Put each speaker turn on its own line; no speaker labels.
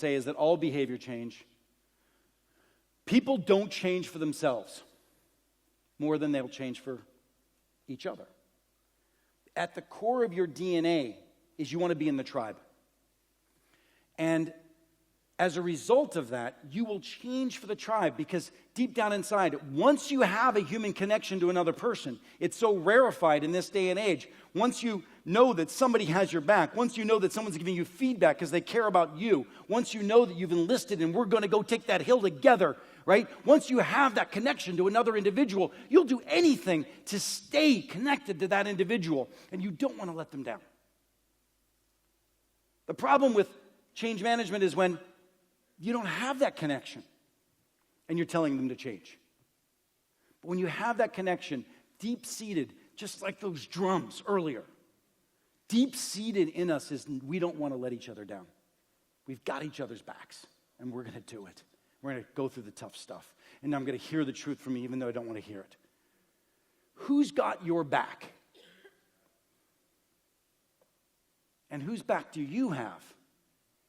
say is that all behavior change. People don't change for themselves more than they'll change for each other. At the core of your DNA is you want to be in the tribe. And as a result of that, you will change for the tribe because deep down inside, once you have a human connection to another person, it's so rarefied in this day and age. Once you know that somebody has your back, once you know that someone's giving you feedback because they care about you, once you know that you've enlisted and we're going to go take that hill together, right? Once you have that connection to another individual, you'll do anything to stay connected to that individual, and you don't want to let them down. The problem with change management is when you don't have that connection and you're telling them to change. But when you have that connection, deep-seated, just like those drums earlier, deep-seated in us is we don't want to let each other down. We've got each other's backs, and we're going to do it. We're going to go through the tough stuff, and I'm going to hear the truth from you even though I don't want to hear it. Who's got your back? And whose back do you have?